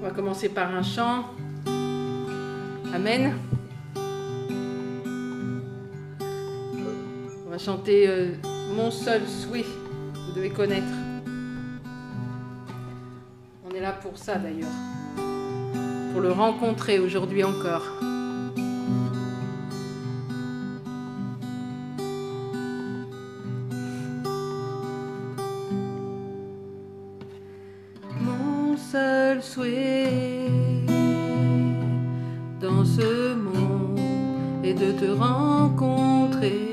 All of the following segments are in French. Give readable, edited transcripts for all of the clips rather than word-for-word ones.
va commencer par un chant. Amen. On va chanter Mon seul souhait. Vous devez connaître. On est là pour ça d'ailleurs. Pour le rencontrer aujourd'hui encore. Mon seul souhait dans ce monde est de te rencontrer.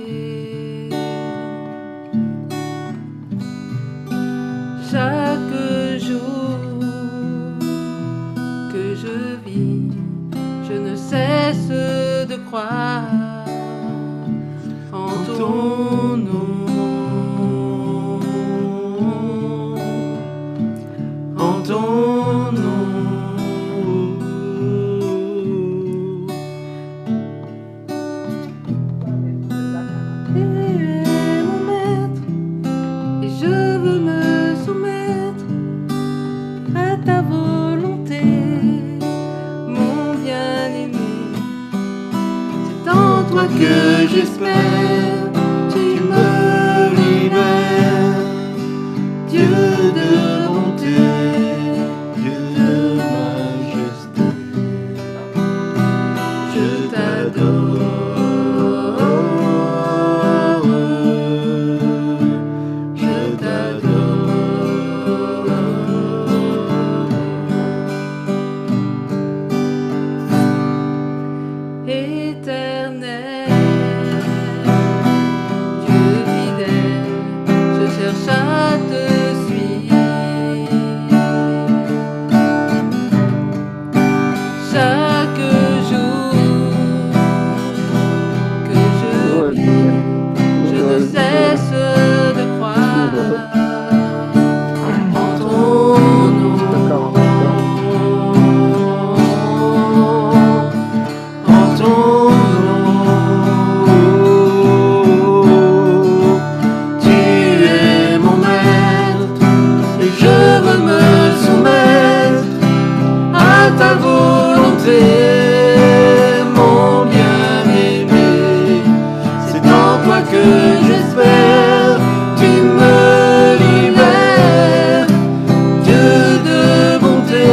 Chaque jour que je vis, je ne cesse de croire en ton nom, en ton nom. Tu es mon maître et je veux me soumettre à ta volonté, mon bien-aimé. C'est en toi que j'espère, tu me libères, Dieu de bonté, Dieu de majesté. Je t'adore, je t'adore. Éternel, Dieu fidèle, je cherche à te suivre. Chaque jour que je vis, je ne cesse de croire en ton nom, en ton nom. Tu es mon maître et je veux me soumettre à ta volonté, mon bien-aimé. C'est en toi que j'espère, tu me libères, Dieu de bonté,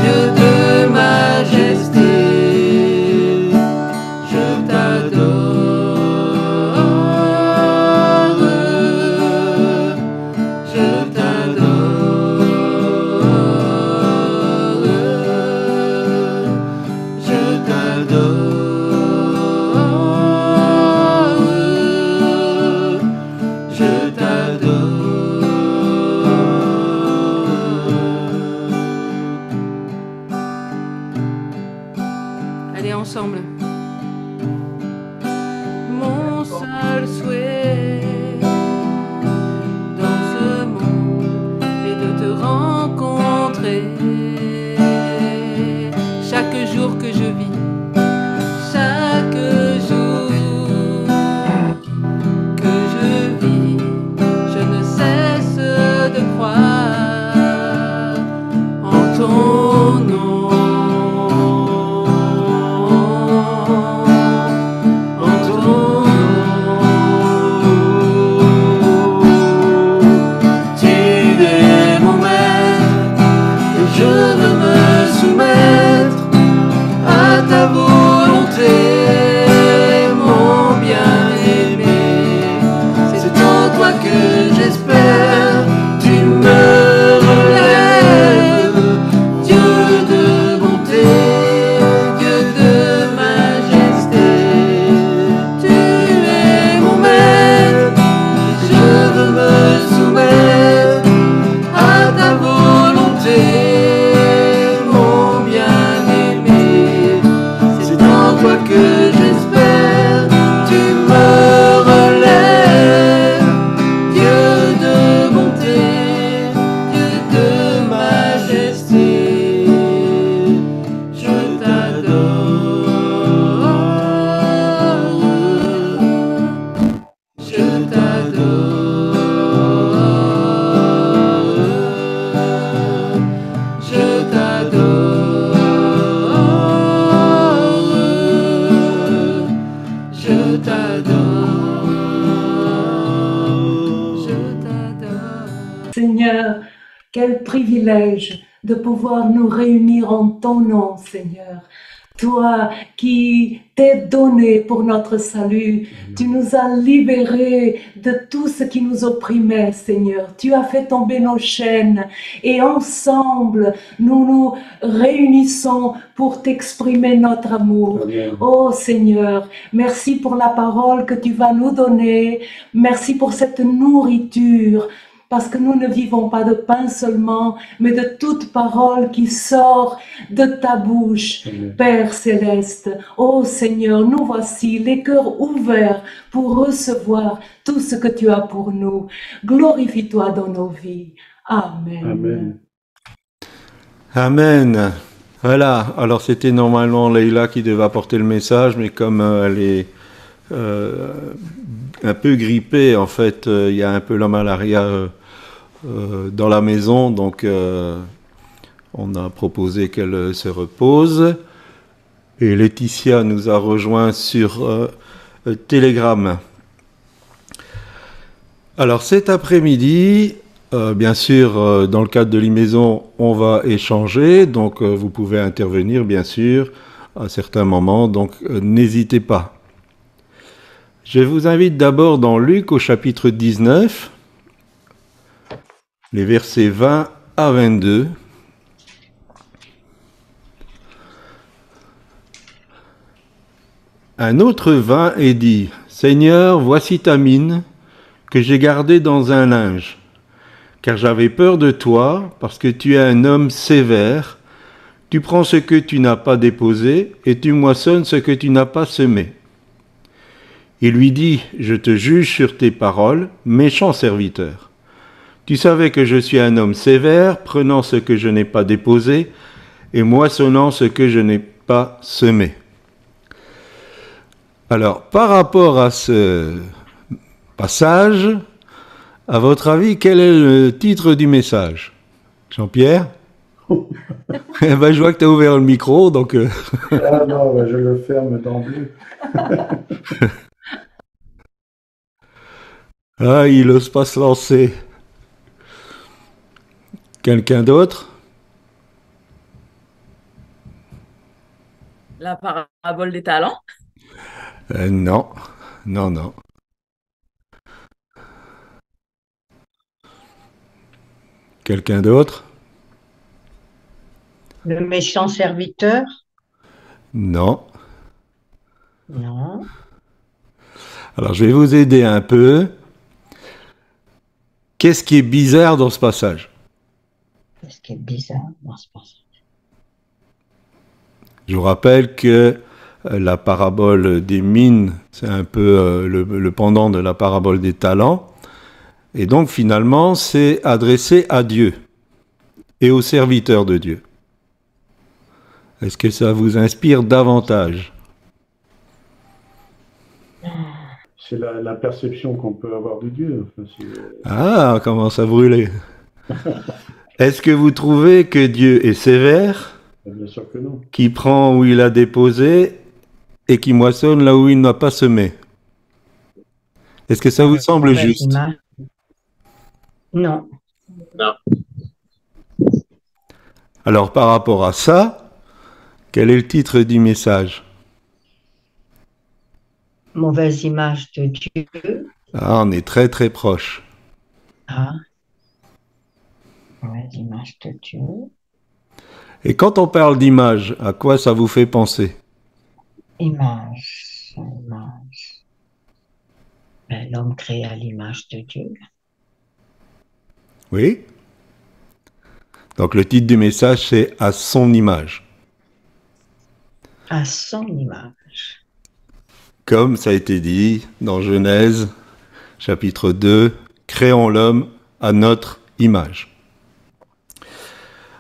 Dieu de majesté. Je t'adore, je t'adore, je t'adore, je t'adore. Allez ensemble. Mon seul souhait dans ce monde est de te rencontrer. Chaque jour que je vis, chaque jour que je vis, je ne cesse de croire en ton nom, en ton nom. Tu es mon maître et je veux me soumettre à ta volonté, mon bien-aimé. C'est en toi que j'espère, tu me relèves, Dieu de bonté, Dieu de majesté. Tu es mon maître, je veux me soumettre à ta volonté, mon bien-aimé. t'adore, je t'adore, je t'adore. Seigneur, quel privilège de pouvoir nous réunir en ton nom, Seigneur. Toi qui t'es donné pour notre salut, tu nous as libérés de tout ce qui nous opprimait, Seigneur. Tu as fait tomber nos chaînes et ensemble, nous nous réunissons pour t'exprimer notre amour. Amen. Oh Seigneur, merci pour la parole que tu vas nous donner. Merci pour cette nourriture. Parce que nous ne vivons pas de pain seulement, mais de toute parole qui sort de ta bouche, Amen. Père céleste. Ô Seigneur, nous voici les cœurs ouverts pour recevoir tout ce que tu as pour nous. Glorifie-toi dans nos vies. Amen. Amen. Amen. Voilà, alors c'était normalement Leïla qui devait apporter le message, mais comme elle est un peu grippée, en fait, il y a un peu la malaria dans la maison, donc on a proposé qu'elle se repose. Et Laetitia nous a rejoint sur Telegram. Alors cet après-midi, bien sûr, dans le cadre de l'e-maison, on va échanger, donc vous pouvez intervenir, bien sûr, à certains moments, donc n'hésitez pas. Je vous invite d'abord dans Luc au chapitre 19, les versets 20 à 22. Un autre vint et dit, « Seigneur, voici ta mine que j'ai gardée dans un linge, car j'avais peur de toi, parce que tu es un homme sévère. Tu prends ce que tu n'as pas déposé, et tu moissonnes ce que tu n'as pas semé. » Il lui dit, « Je te juge sur tes paroles, méchant serviteur. Tu savais que je suis un homme sévère, prenant ce que je n'ai pas déposé, et moissonnant ce que je n'ai pas semé. » Alors, par rapport à ce passage, à votre avis, quel est le titre du message? Jean-Pierre? Eh ben, je vois que tu as ouvert le micro, donc... Ah non, bah, je le ferme d'emblée. Ah, il n'ose pas se lancer. Quelqu'un d'autre? La parabole des talents. Non, non, non. Quelqu'un d'autre? Le méchant serviteur? Non. Non. Alors, je vais vous aider un peu. Qu'est-ce qui est bizarre dans ce passage? Qu'est-ce qui est bizarre dans ce passage? Je vous rappelle que la parabole des mines, c'est un peu le pendant de la parabole des talents. Et donc, finalement, c'est adressé à Dieu et aux serviteurs de Dieu. Est-ce que ça vous inspire davantage? C'est la perception qu'on peut avoir de Dieu. Enfin, Ah, commence à brûler. Est-ce que vous trouvez que Dieu est sévère, bien sûr que non. qui prend où il a déposé et qui moissonne là où il n'a pas semé? Est-ce que ça vous semble Mauvaise juste? image. Non. Alors, par rapport à ça, quel est le titre du message? Mauvaise image de Dieu. Ah, on est très très proche. Ah. Mauvaise image de Dieu. Et quand on parle d'image, à quoi ça vous fait penser? Image. Ben, l'homme créé à l'image de Dieu. Oui? Donc le titre du message, c'est « À son image À son image. ». Comme ça a été dit dans Genèse, chapitre 2, « Créons l'homme à notre image ».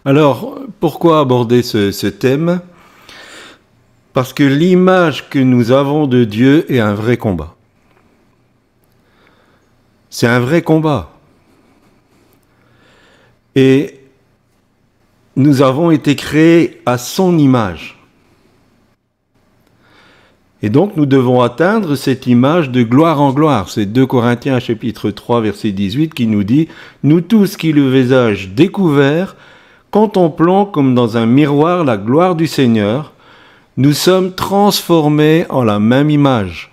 Alors, pourquoi aborder ce thème? Parce que l'image que nous avons de Dieu est un vrai combat. C'est un vrai combat. Et nous avons été créés à son image. Et donc nous devons atteindre cette image de gloire en gloire. C'est 2 Corinthiens chapitre 3 verset 18 qui nous dit « Nous tous qui le visage découvert, contemplons comme dans un miroir la gloire du Seigneur, nous sommes transformés en la même image,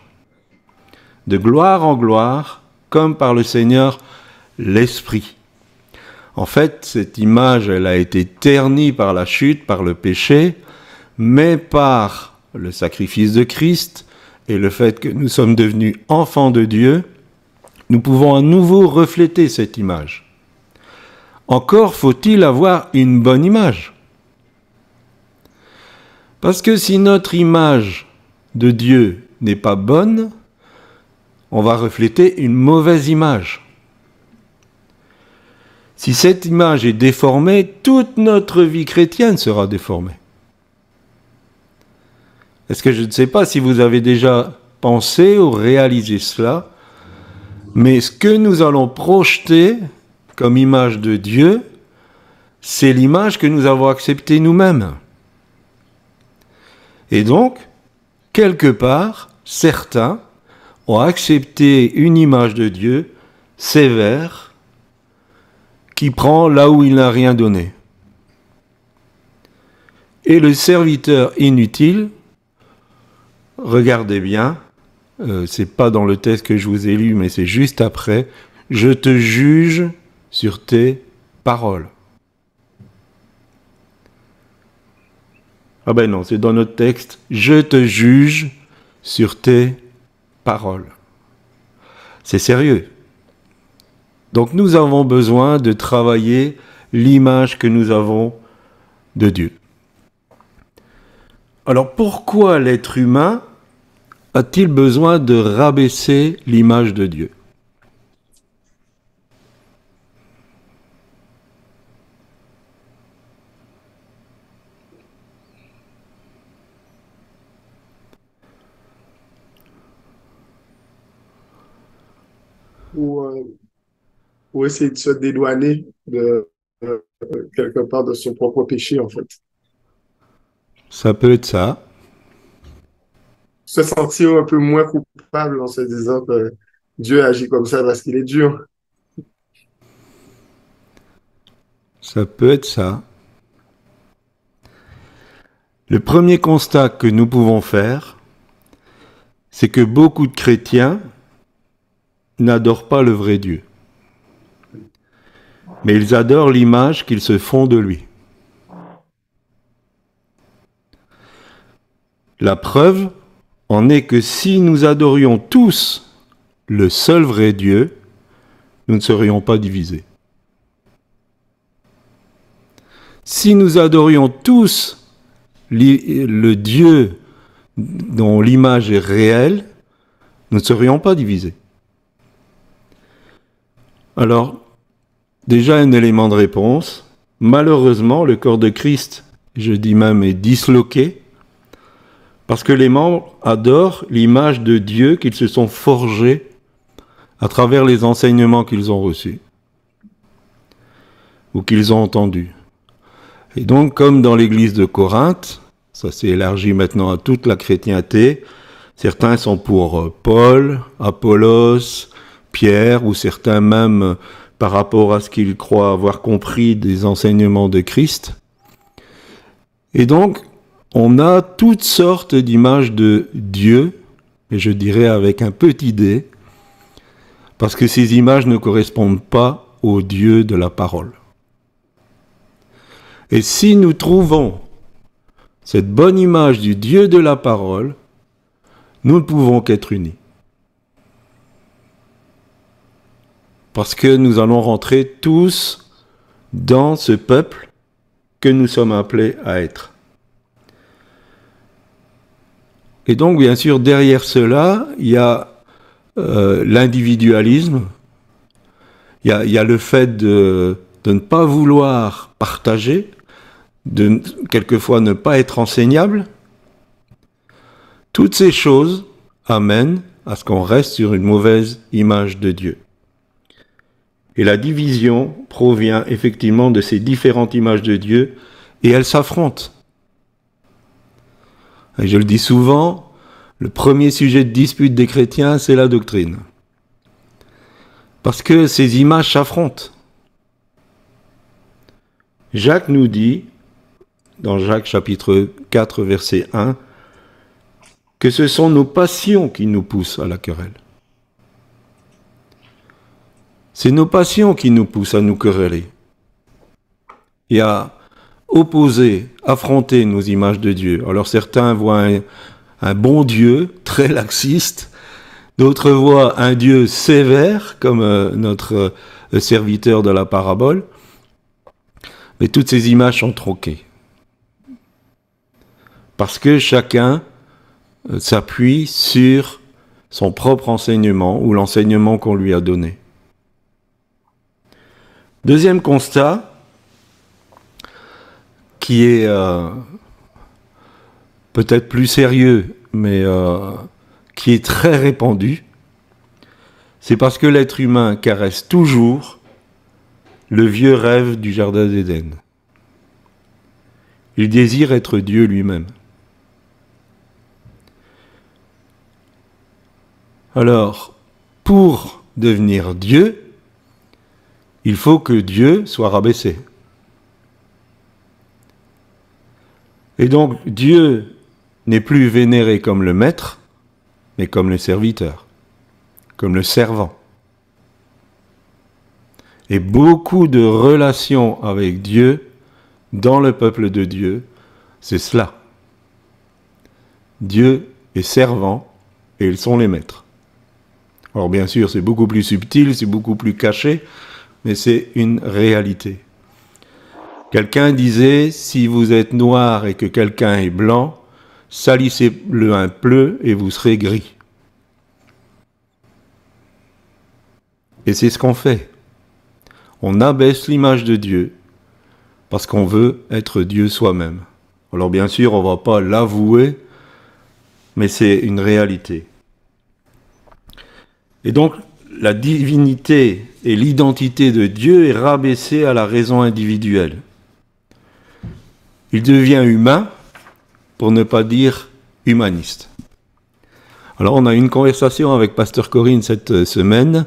de gloire en gloire, comme par le Seigneur l'Esprit. » En fait, cette image, elle a été ternie par la chute, par le péché, mais par le sacrifice de Christ et le fait que nous sommes devenus enfants de Dieu, nous pouvons à nouveau refléter cette image. Encore faut-il avoir une bonne image. Parce que si notre image de Dieu n'est pas bonne, on va refléter une mauvaise image. Si cette image est déformée, toute notre vie chrétienne sera déformée. Est-ce que je ne sais pas si vous avez déjà pensé ou réalisé cela, mais ce que nous allons projeter comme image de Dieu, c'est l'image que nous avons acceptée nous-mêmes. Et donc, quelque part, certains ont accepté une image de Dieu sévère, qui prend là où il n'a rien donné. Et le serviteur inutile, regardez bien, c'est pas dans le texte que je vous ai lu, mais c'est juste après, je te juge sur tes paroles. Ah ben non, c'est dans notre texte, je te juge sur tes paroles. C'est sérieux. Donc nous avons besoin de travailler l'image que nous avons de Dieu. Alors pourquoi l'être humain a-t-il besoin de rabaisser l'image de Dieu ? Ou essayer de se dédouaner de quelque part de son propre péché, en fait. Ça peut être ça. Se sentir un peu moins coupable en se disant que Dieu agit comme ça parce qu'il est dur. Ça peut être ça. Le premier constat que nous pouvons faire, c'est que beaucoup de chrétiens n'adorent pas le vrai Dieu. Mais ils adorent l'image qu'ils se font de lui. La preuve en est que si nous adorions tous le seul vrai Dieu, nous ne serions pas divisés. Si nous adorions tous le Dieu dont l'image est réelle, nous ne serions pas divisés. Alors, déjà un élément de réponse. Malheureusement, le corps de Christ, je dis même, est disloqué parce que les membres adorent l'image de Dieu qu'ils se sont forgés à travers les enseignements qu'ils ont reçus ou qu'ils ont entendus. Et donc, comme dans l'église de Corinthe, ça s'est élargi maintenant à toute la chrétienté, certains sont pour Paul, Apollos, Pierre, ou certains même par rapport à ce qu'ils croient avoir compris des enseignements de Christ. Et donc, on a toutes sortes d'images de Dieu, et je dirais avec un petit d, parce que ces images ne correspondent pas au Dieu de la parole. Et si nous trouvons cette bonne image du Dieu de la parole, nous ne pouvons qu'être unis. Parce que nous allons rentrer tous dans ce peuple que nous sommes appelés à être. Et donc, bien sûr, derrière cela, il y a l'individualisme, il y a le fait de ne pas vouloir partager, de quelquefois ne pas être enseignable. Toutes ces choses amènent à ce qu'on reste sur une mauvaise image de Dieu. Et la division provient effectivement de ces différentes images de Dieu, et elles s'affrontent. Et je le dis souvent, le premier sujet de dispute des chrétiens, c'est la doctrine. Parce que ces images s'affrontent. Jacques nous dit, dans Jacques chapitre 4, verset 1, que ce sont nos passions qui nous poussent à la querelle. C'est nos passions qui nous poussent à nous quereller et à opposer, affronter nos images de Dieu. Alors certains voient un bon Dieu, très laxiste, d'autres voient un Dieu sévère, comme notre serviteur de la parabole, mais toutes ces images sont tronquées. Parce que chacun s'appuie sur son propre enseignement ou l'enseignement qu'on lui a donné. Deuxième constat, qui est peut-être plus sérieux, mais qui est très répandu, c'est parce que l'être humain caresse toujours le vieux rêve du Jardin d'Éden. Il désire être Dieu lui-même. Alors, pour devenir Dieu, il faut que Dieu soit rabaissé. Et donc, Dieu n'est plus vénéré comme le maître, mais comme le serviteur, comme le servant. Et beaucoup de relations avec Dieu, dans le peuple de Dieu, c'est cela. Dieu est servant et ils sont les maîtres. Alors bien sûr, c'est beaucoup plus subtil, c'est beaucoup plus caché, mais c'est une réalité. Quelqu'un disait, si vous êtes noir et que quelqu'un est blanc, salissez-le un peu et vous serez gris. Et c'est ce qu'on fait. On abaisse l'image de Dieu parce qu'on veut être Dieu soi-même. Alors bien sûr, on ne va pas l'avouer, mais c'est une réalité. Et donc, la divinité et l'identité de Dieu est rabaissée à la raison individuelle. Il devient humain, pour ne pas dire humaniste. Alors, on a eu une conversation avec Pasteur Corinne cette semaine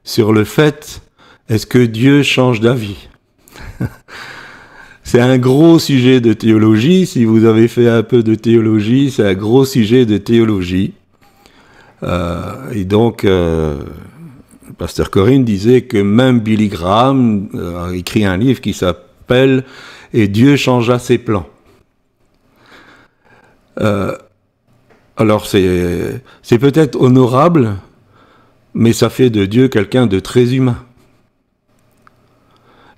sur le fait, est-ce que Dieu change d'avis ? C'est un gros sujet de théologie. Si vous avez fait un peu de théologie, c'est un gros sujet de théologie. Et donc, Pasteur Corinne disait que même Billy Graham a écrit un livre qui s'appelle « Et Dieu changea ses plans ». Alors, c'est peut-être honorable, mais ça fait de Dieu quelqu'un de très humain.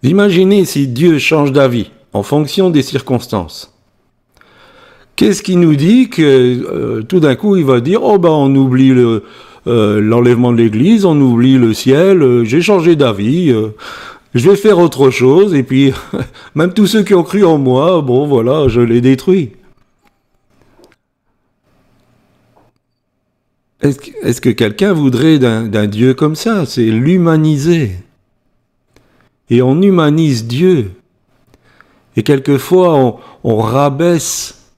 Imaginez si Dieu change d'avis en fonction des circonstances. Qu'est-ce qui nous dit que tout d'un coup il va dire « Oh ben on oublie l'enlèvement de l'Église, on oublie le ciel, j'ai changé d'avis, je vais faire autre chose, et puis même tous ceux qui ont cru en moi, bon voilà, je les détruis. » Est-ce que quelqu'un voudrait d'un Dieu comme ça? C'est l'humaniser. Et on humanise Dieu. Et quelquefois, on rabaisse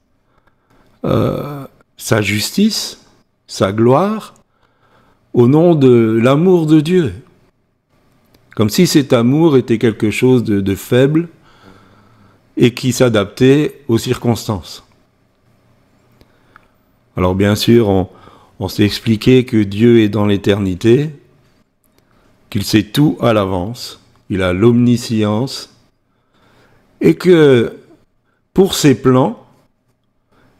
sa justice, sa gloire, au nom de l'amour de Dieu. Comme si cet amour était quelque chose de faible et qui s'adaptait aux circonstances. Alors bien sûr, on s'est expliqué que Dieu est dans l'éternité, qu'il sait tout à l'avance, il a l'omniscience, et que pour ses plans,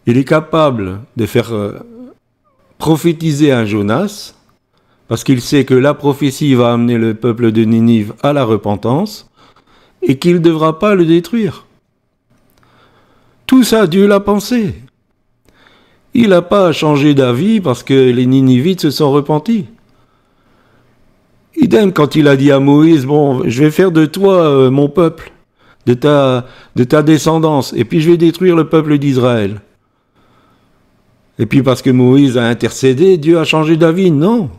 il est capable de faire prophétiser un Jonas, parce qu'il sait que la prophétie va amener le peuple de Ninive à la repentance, et qu'il ne devra pas le détruire. Tout ça, Dieu l'a pensé. Il n'a pas changé d'avis parce que les Ninivites se sont repentis. Idem quand il a dit à Moïse, bon, je vais faire de toi mon peuple, de ta descendance, et puis je vais détruire le peuple d'Israël. Et puis parce que Moïse a intercédé, Dieu a changé d'avis. Non.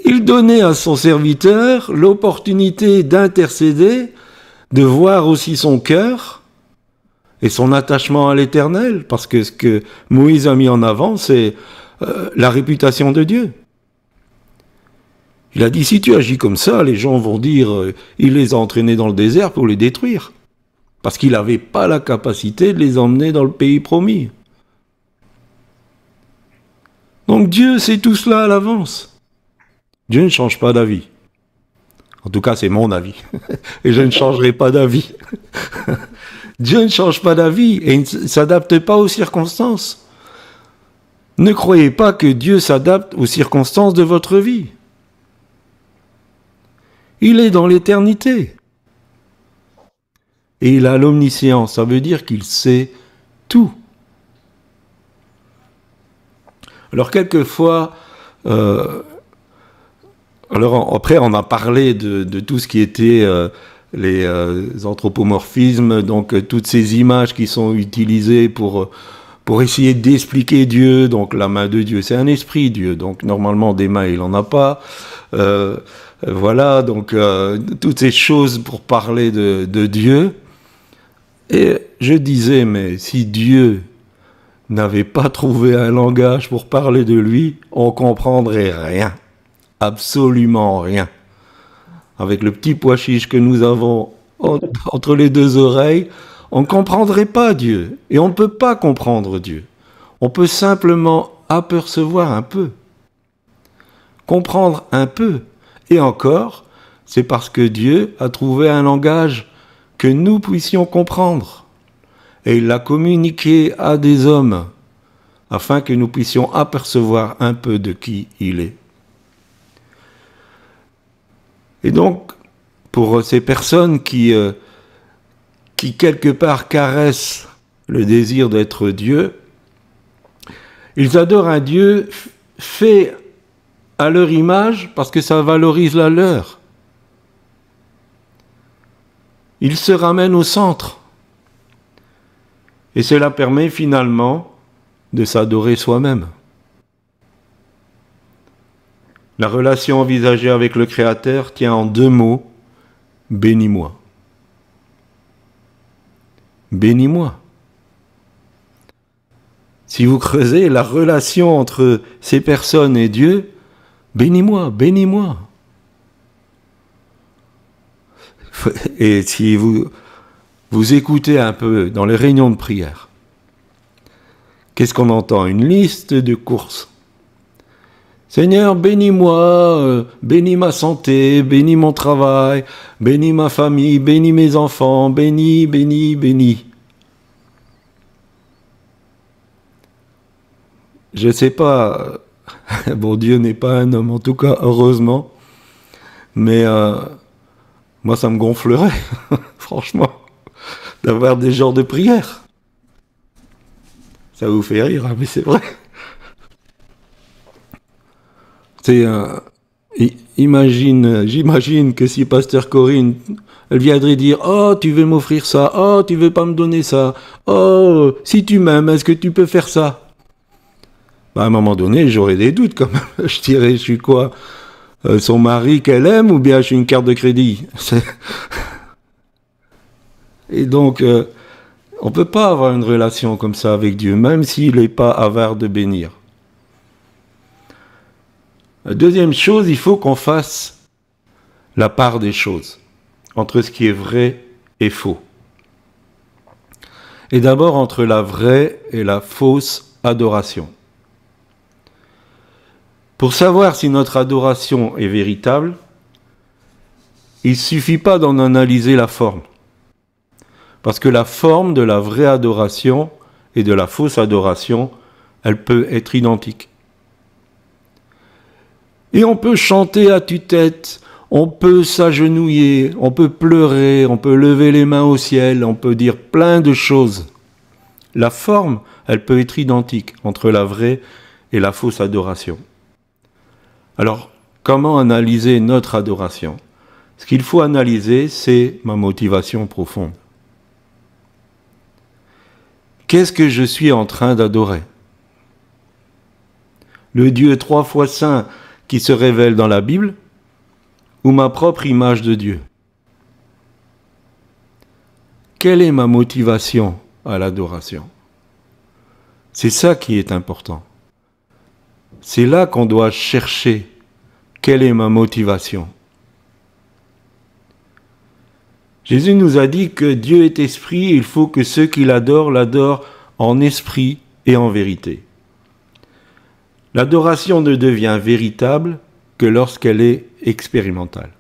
il donnait à son serviteur l'opportunité d'intercéder, de voir aussi son cœur et son attachement à l'Éternel, parce que ce que Moïse a mis en avant, c'est la réputation de Dieu. Il a dit, si tu agis comme ça, les gens vont dire, il les a entraînés dans le désert pour les détruire, parce qu'il n'avait pas la capacité de les emmener dans le pays promis. Donc Dieu sait tout cela à l'avance. Dieu ne change pas d'avis. En tout cas, c'est mon avis. Et je ne changerai pas d'avis. Dieu ne change pas d'avis et il ne s'adapte pas aux circonstances. Ne croyez pas que Dieu s'adapte aux circonstances de votre vie. Il est dans l'éternité. Et il a l'omniscience. Ça veut dire qu'il sait tout. Alors quelquefois, alors après on a parlé de tout ce qui était les anthropomorphismes, donc toutes ces images qui sont utilisées pour essayer d'expliquer Dieu. Donc la main de Dieu, c'est un esprit Dieu, donc normalement des mains il n'en a pas. Voilà, donc toutes ces choses pour parler de Dieu. Et je disais, mais si Dieu n'avait pas trouvé un langage pour parler de lui, on comprendrait rien, absolument rien. Avec le petit pois chiche que nous avons entre les deux oreilles, on ne comprendrait pas Dieu, et on ne peut pas comprendre Dieu. On peut simplement apercevoir un peu, comprendre un peu, et encore, c'est parce que Dieu a trouvé un langage que nous puissions comprendre. Et il l'a communiqué à des hommes, afin que nous puissions apercevoir un peu de qui il est. Et donc, pour ces personnes qui quelque part caressent le désir d'être Dieu, ils adorent un Dieu fait à leur image parce que ça valorise la leur. Ils se ramènent au centre. Et cela permet finalement de s'adorer soi-même. La relation envisagée avec le Créateur tient en deux mots, bénis-moi. Bénis-moi. Si vous creusez la relation entre ces personnes et Dieu, bénis-moi, bénis-moi. Et si vous écoutez un peu dans les réunions de prière, qu'est-ce qu'on entend? Une liste de courses. Seigneur, bénis-moi, bénis ma santé, bénis mon travail, bénis ma famille, bénis mes enfants, bénis, bénis, bénis. Je ne sais pas, bon, Dieu n'est pas un homme, en tout cas, heureusement, mais moi, ça me gonflerait, franchement, d'avoir des genres de prières. Ça vous fait rire, hein, mais c'est vrai. J'imagine que si Pasteur Corinne, elle viendrait dire « Oh, tu veux m'offrir ça? Oh, tu veux pas me donner ça? Oh, si tu m'aimes, est-ce que tu peux faire ça ?» À un moment donné, j'aurais des doutes quand même. Je dirais, je suis quoi? Son mari qu'elle aime ou bien je suis une carte de crédit? Et donc, on ne peut pas avoir une relation comme ça avec Dieu, même s'il n'est pas avare de bénir. La deuxième chose, il faut qu'on fasse la part des choses entre ce qui est vrai et faux. Et d'abord entre la vraie et la fausse adoration. Pour savoir si notre adoration est véritable, il ne suffit pas d'en analyser la forme. Parce que la forme de la vraie adoration et de la fausse adoration, elle peut être identique. Et on peut chanter à tue-tête, on peut s'agenouiller, on peut pleurer, on peut lever les mains au ciel, on peut dire plein de choses. La forme, elle peut être identique entre la vraie et la fausse adoration. Alors, comment analyser notre adoration? Ce qu'il faut analyser, c'est ma motivation profonde. Qu'est-ce que je suis en train d'adorer? Le Dieu 3 fois saint, qui se révèle dans la Bible ou ma propre image de Dieu? Quelle est ma motivation à l'adoration? C'est ça qui est important. C'est là qu'on doit chercher quelle est ma motivation. Jésus nous a dit que Dieu est esprit et il faut que ceux qui l'adorent, l'adorent en esprit et en vérité. L'adoration ne devient véritable que lorsqu'elle est expérimentale.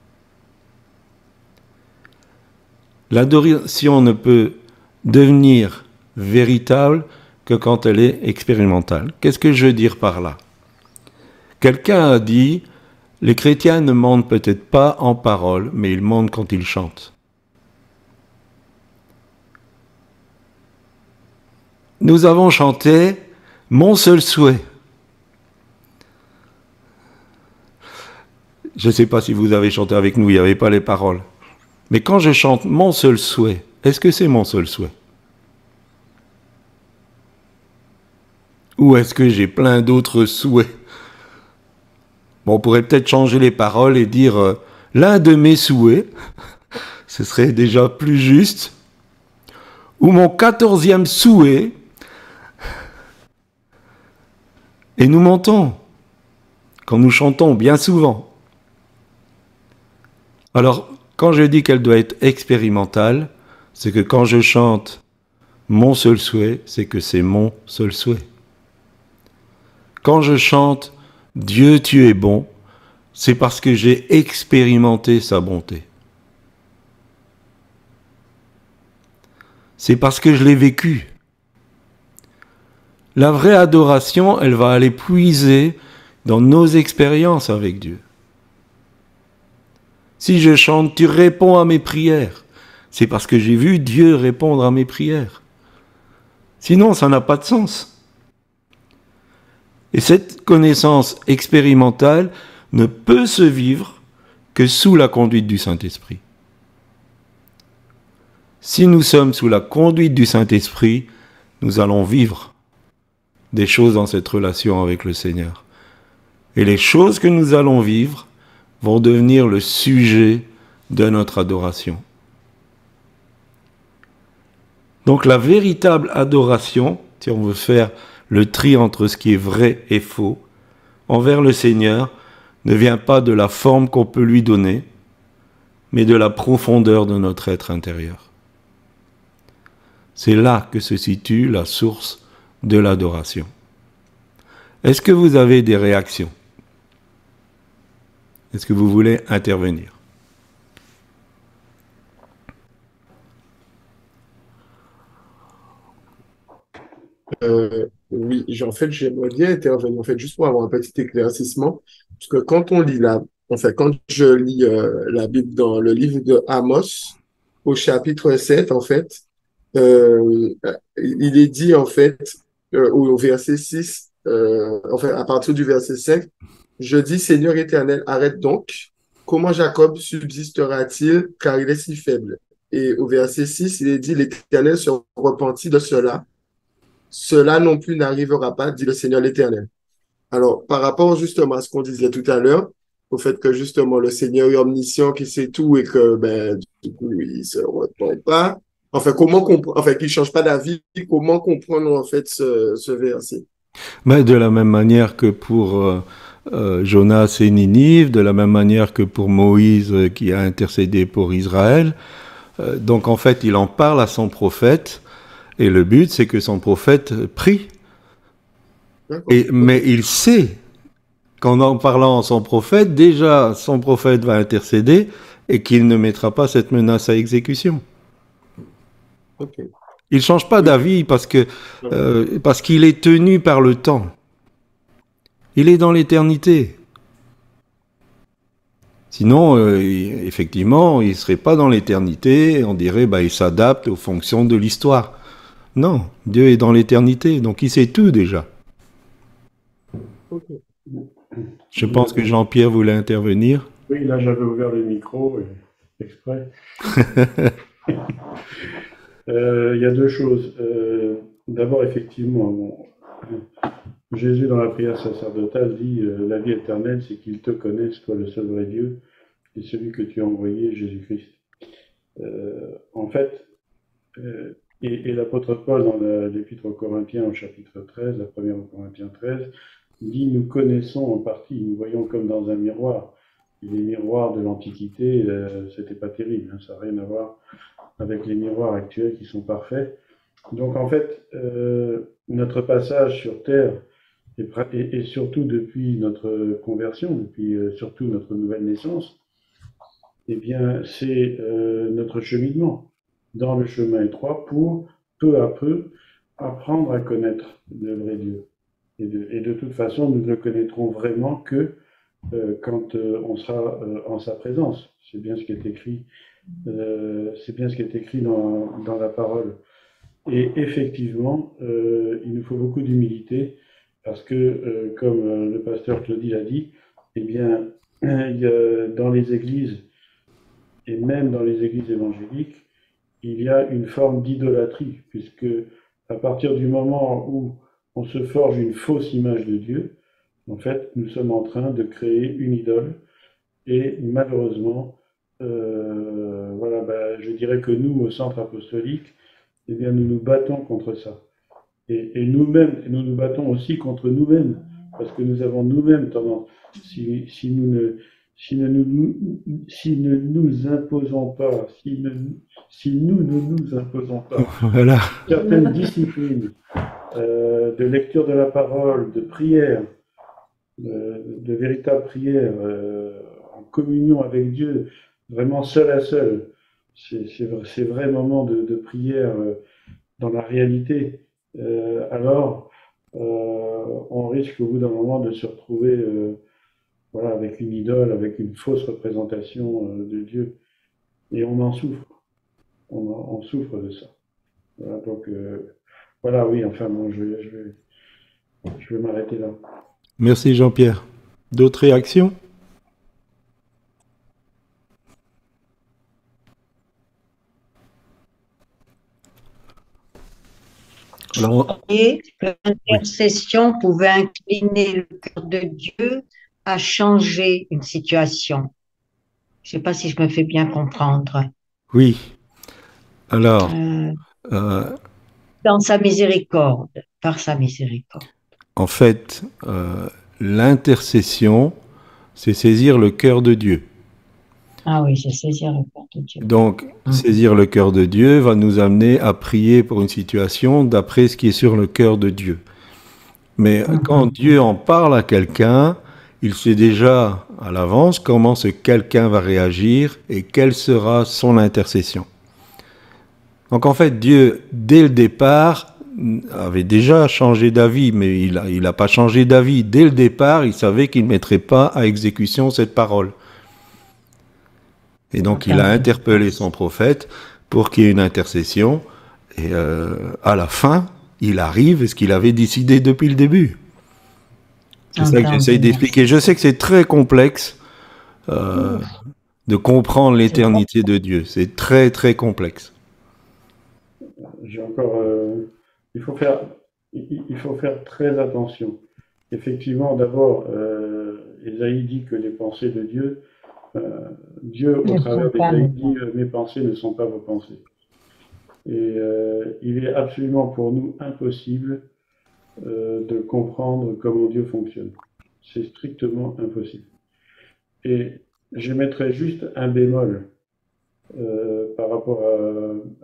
L'adoration ne peut devenir véritable que quand elle est expérimentale. Qu'est-ce que je veux dire par là? Quelqu'un a dit, les chrétiens ne mentent peut-être pas en parole, mais ils mentent quand ils chantent. Nous avons chanté « Mon seul souhait ». Je ne sais pas si vous avez chanté avec nous, il n'y avait pas les paroles. Mais quand je chante « Mon seul souhait », est-ce que c'est mon seul souhait? Ou est-ce que j'ai plein d'autres souhaits? Bon, on pourrait peut-être changer les paroles et dire l'un de mes souhaits, ce serait déjà plus juste. Ou mon 14e souhait, et nous mentons quand nous chantons bien souvent. Alors, quand je dis qu'elle doit être expérimentale, c'est que quand je chante mon seul souhait, c'est que c'est mon seul souhait. Quand je chante « Dieu, tu es bon », c'est parce que j'ai expérimenté sa bonté. C'est parce que je l'ai vécu. La vraie adoration, elle va aller puiser dans nos expériences avec Dieu. Si je chante « Tu réponds à mes prières », c'est parce que j'ai vu Dieu répondre à mes prières. Sinon, ça n'a pas de sens. Et cette connaissance expérimentale ne peut se vivre que sous la conduite du Saint-Esprit. Si nous sommes sous la conduite du Saint-Esprit, nous allons vivre des choses dans cette relation avec le Seigneur. Et les choses que nous allons vivre vont devenir le sujet de notre adoration. Donc la véritable adoration, si on veut faire le tri entre ce qui est vrai et faux, envers le Seigneur, ne vient pas de la forme qu'on peut lui donner, mais de la profondeur de notre être intérieur. C'est là que se situe la source de l'adoration. Est-ce que vous avez des réactions? Est-ce que vous voulez intervenir? Oui, en fait, j'aimerais bien intervenir, en fait, juste pour avoir un petit éclaircissement, parce que quand on lit quand je lis la Bible dans le livre de Amos, au chapitre 7, en fait, euh, il est dit, en fait, au verset 6, à partir du verset 5, je dis, Seigneur éternel, arrête donc, comment Jacob subsistera-t-il, car il est si faible? Et au verset 6, il est dit, l'Éternel se repentit de cela. Cela non plus n'arrivera pas, dit le Seigneur l'Éternel. Alors, par rapport justement à ce qu'on disait tout à l'heure, au fait que justement le Seigneur est omniscient, qui sait tout et que du coup, lui, il se repent pas. Qu'il change pas d'avis, comment comprendre en fait ce verset? Mais de la même manière que pour Jonas et Ninive, de la même manière que pour Moïse qui a intercédé pour Israël. Donc en fait, il en parle à son prophète, et le but, c'est que son prophète prie. Mais il sait qu'en en parlant à son prophète, déjà son prophète va intercéder et qu'il ne mettra pas cette menace à exécution. Okay. Il ne change pas d'avis parce qu'il est tenu par le temps. Il est dans l'éternité. Sinon, effectivement, il ne serait pas dans l'éternité. On dirait il s'adapte aux fonctions de l'histoire. Non, Dieu est dans l'éternité, donc il sait tout déjà. Okay. Je pense que Jean-Pierre voulait intervenir. Oui, là j'avais ouvert le micro exprès. Il y a deux choses. D'abord, effectivement, Jésus, dans la prière sacerdotale, dit la vie éternelle, c'est qu'ils te connaissent, toi le seul vrai Dieu, et celui que tu as envoyé, Jésus-Christ. En fait, et l'apôtre Paul, dans l'Épître aux Corinthiens, au chapitre 13, la première aux Corinthiens 13, dit nous connaissons en partie, nous voyons comme dans un miroir. Et les miroirs de l'Antiquité, c'était pas terrible, hein, ça n'a rien à voir avec les miroirs actuels qui sont parfaits. Donc en fait, notre passage sur Terre, et surtout depuis notre conversion, depuis surtout notre nouvelle naissance, eh bien c'est notre cheminement dans le chemin étroit pour peu à peu apprendre à connaître le vrai Dieu. Et de toute façon, nous ne le connaîtrons vraiment que quand on sera en sa présence. C'est bien ce qui est écrit, dans la parole. Et effectivement, il nous faut beaucoup d'humilité parce que, comme le pasteur Claudie l'a dit, eh bien, dans les églises, et même dans les églises évangéliques, il y a une forme d'idolâtrie, puisque à partir du moment où on se forge une fausse image de Dieu, en fait, nous sommes en train de créer une idole. Et malheureusement, je dirais que nous, au Centre apostolique, eh bien, nous nous battons contre ça. Et nous-mêmes, nous nous battons aussi contre nous-mêmes, parce que nous avons nous-mêmes tendance, si nous ne nous imposons pas, si nous ne nous imposons pas Voilà. certaines disciplines de lecture de la parole, de prière, de véritable prière, en communion avec Dieu, vraiment seul à seul, ces vrais moments de prière dans la réalité, alors on risque au bout d'un moment de se retrouver avec une idole, avec une fausse représentation de Dieu. Et on en souffre. On souffre de ça. Voilà, donc, oui, enfin, bon, je vais m'arrêter là. Merci Jean-Pierre. D'autres réactions? Alors, Et que l'intercession pouvait incliner le cœur de Dieu à changer une situation. Je ne sais pas si je me fais bien comprendre. oui. Alors, Dans sa miséricorde, par sa miséricorde. en fait, l'intercession, c'est saisir le cœur de Dieu. Ah oui, c'est saisir le cœur de Dieu. Donc, saisir le cœur de Dieu va nous amener à prier pour une situation d'après ce qui est sur le cœur de Dieu. Mais quand Dieu en parle à quelqu'un, il sait déjà à l'avance comment ce quelqu'un va réagir et quelle sera son intercession. Donc en fait, Dieu, dès le départ, avait déjà changé d'avis, mais il n'a pas changé d'avis. Dès le départ, il savait qu'il ne mettrait pas à exécution cette parole. Et donc il a interpellé son prophète pour qu'il y ait une intercession. Et à la fin, il arrive à ce qu'il avait décidé depuis le début. C'est ça que j'essaye d'expliquer. Je sais que c'est très complexe de comprendre l'éternité de Dieu. C'est très très complexe. J'ai encore, il faut faire très attention. Effectivement, d'abord, Ésaïe dit que les pensées de Dieu, Dieu au travers d'Ésaïe dit mes pensées ne sont pas vos pensées. Et il est absolument pour nous impossible de comprendre comment Dieu fonctionne. C'est strictement impossible. Et je mettrai juste un bémol par rapport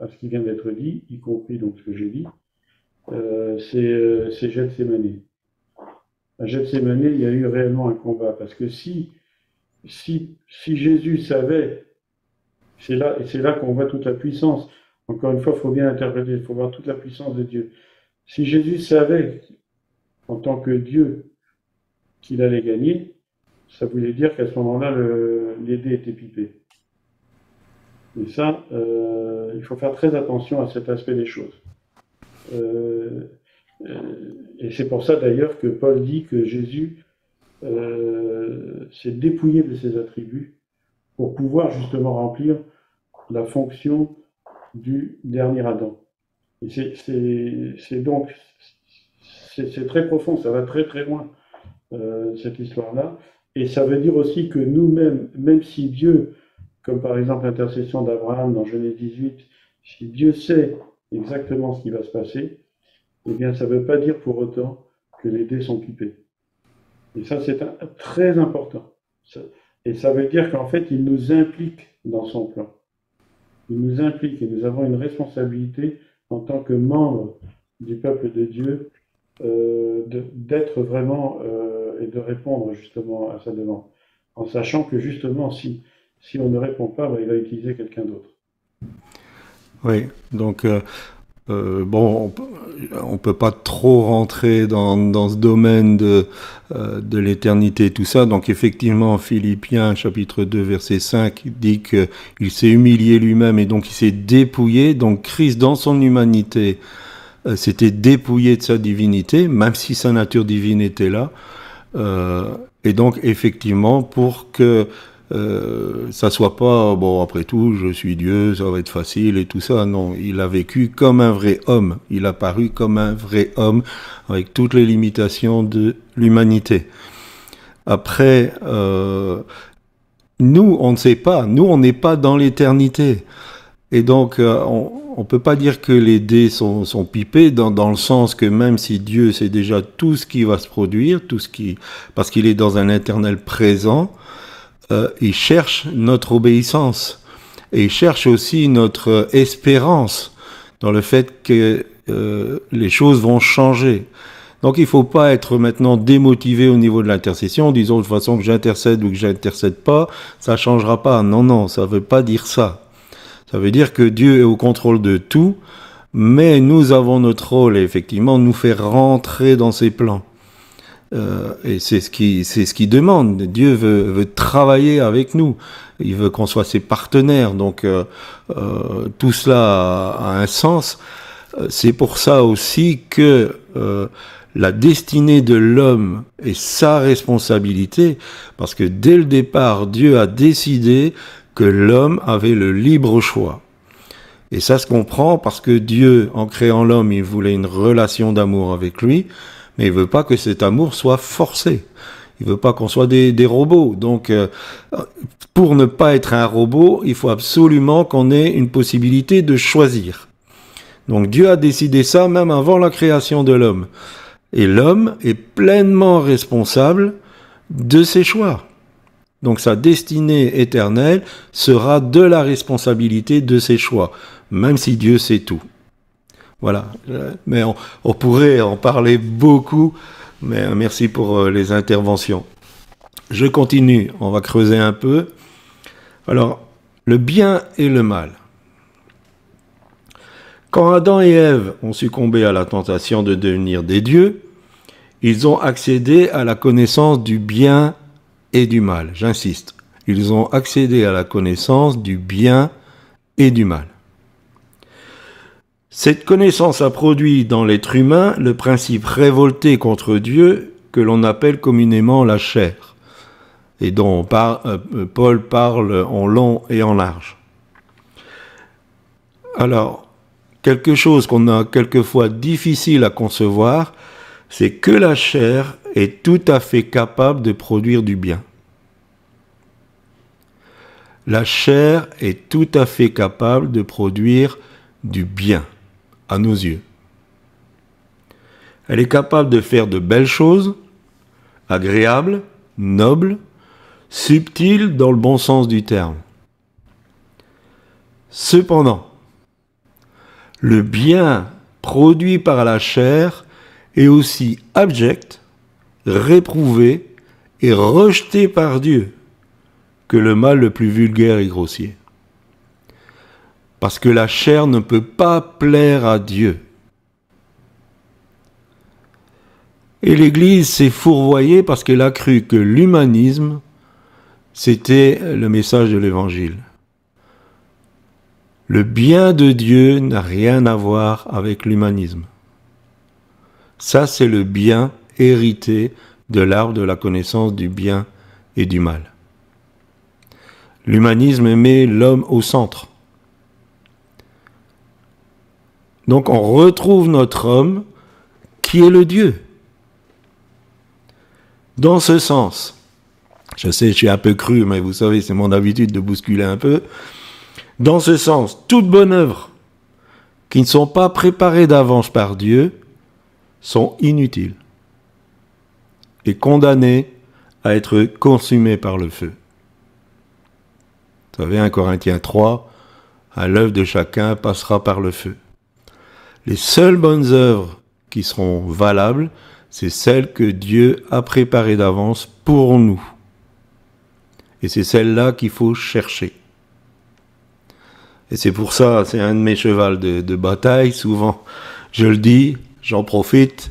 à ce qui vient d'être dit, y compris donc ce que j'ai dit, c'est Gethsémani. À Gethsémani, il y a eu réellement un combat, parce que si Jésus savait, c'est là qu'on voit toute la puissance. Encore une fois, il faut bien interpréter, il faut voir toute la puissance de Dieu. Si Jésus savait, en tant que Dieu, qu'il allait gagner, ça voulait dire qu'à ce moment-là, les dés étaient pipés. Et ça, il faut faire très attention à cet aspect des choses. Et c'est pour ça d'ailleurs que Paul dit que Jésus s'est dépouillé de ses attributs pour pouvoir justement remplir la fonction du dernier Adam. Et c'est donc c'est très profond, ça va très très loin, cette histoire-là. Et ça veut dire aussi que nous-mêmes, même si Dieu, comme par exemple l'intercession d'Abraham dans Genèse 18, si Dieu sait exactement ce qui va se passer, eh bien ça ne veut pas dire pour autant que les dés sont pipés. Et ça, c'est très important. Et ça veut dire qu'en fait, il nous implique dans son plan. Il nous implique et nous avons une responsabilité en tant que membres du peuple de Dieu d'être vraiment et de répondre justement à sa demande. En sachant que justement, si on ne répond pas, ben, il va utiliser quelqu'un d'autre. Oui, donc bon, on peut pas trop rentrer dans ce domaine de l'éternité, tout ça. Donc effectivement, Philippiens chapitre 2 verset 5 dit qu'il s'est humilié lui-même et donc il s'est dépouillé. Donc Christ dans son humanité s'était dépouillé de sa divinité, même si sa nature divine était là. Et donc effectivement, pour que ça soit pas, bon, après tout, je suis Dieu, ça va être facile et tout ça. Non, il a vécu comme un vrai homme. Il a paru comme un vrai homme avec toutes les limitations de l'humanité. Après, nous, on ne sait pas. Nous, on n'est pas dans l'éternité. Et donc, on peut pas dire que les dés sont pipés dans le sens que même si Dieu sait déjà tout ce qui va se produire, parce qu'il est dans un éternel présent, il cherche notre obéissance et il cherche aussi notre espérance dans le fait que les choses vont changer. Donc il ne faut pas être maintenant démotivé au niveau de l'intercession, disons de toute façon que j'intercède ou que j'intercède pas, ça changera pas. Non, ça veut pas dire ça. Ça veut dire que Dieu est au contrôle de tout, mais nous avons notre rôle et effectivement nous faire rentrer dans ses plans. Et c'est ce qu'il demande. Dieu veut travailler avec nous. Il veut qu'on soit ses partenaires. Donc tout cela a un sens. C'est pour ça aussi que la destinée de l'homme est sa responsabilité, parce que dès le départ, Dieu a décidé que l'homme avait le libre choix. Et ça se comprend parce que Dieu, en créant l'homme, il voulait une relation d'amour avec lui. Mais il veut pas que cet amour soit forcé. Il veut pas qu'on soit des robots. Donc, pour ne pas être un robot, il faut absolument qu'on ait une possibilité de choisir. Donc, Dieu a décidé ça même avant la création de l'homme. Et l'homme est pleinement responsable de ses choix. Donc, sa destinée éternelle sera de la responsabilité de ses choix, même si Dieu sait tout. Voilà, mais on pourrait en parler beaucoup, mais merci pour les interventions. Je continue, on va creuser un peu. Alors, le bien et le mal. Quand Adam et Ève ont succombé à la tentation de devenir des dieux, ils ont accédé à la connaissance du bien et du mal. J'insiste, ils ont accédé à la connaissance du bien et du mal. Cette connaissance a produit dans l'être humain le principe révolté contre Dieu que l'on appelle communément la chair, et dont Paul parle en long et en large. Alors, quelque chose qu'on a quelquefois difficile à concevoir, c'est que la chair est tout à fait capable de produire du bien. La chair est tout à fait capable de produire du bien à nos yeux. Elle est capable de faire de belles choses, agréables, nobles, subtiles dans le bon sens du terme. Cependant, le bien produit par la chair est aussi abject, réprouvé et rejeté par Dieu que le mal le plus vulgaire et grossier. Parce que la chair ne peut pas plaire à Dieu. Et l'Église s'est fourvoyée parce qu'elle a cru que l'humanisme, c'était le message de l'Évangile. Le bien de Dieu n'a rien à voir avec l'humanisme. Ça, c'est le bien hérité de l'arbre de la connaissance du bien et du mal. L'humanisme met l'homme au centre. Donc on retrouve notre homme qui est le Dieu. Dans ce sens, je sais, je suis un peu cru, mais vous savez, c'est mon habitude de bousculer un peu. Dans ce sens, toute bonne œuvre qui ne sont pas préparées d'avance par Dieu sont inutiles et condamnées à être consumées par le feu. Vous savez, 1 Corinthiens 3, à l'œuvre de chacun passera par le feu. Les seules bonnes œuvres qui seront valables, c'est celles que Dieu a préparées d'avance pour nous. Et c'est celle-là qu'il faut chercher. Et c'est pour ça, c'est un de mes chevals de bataille, souvent je le dis, j'en profite.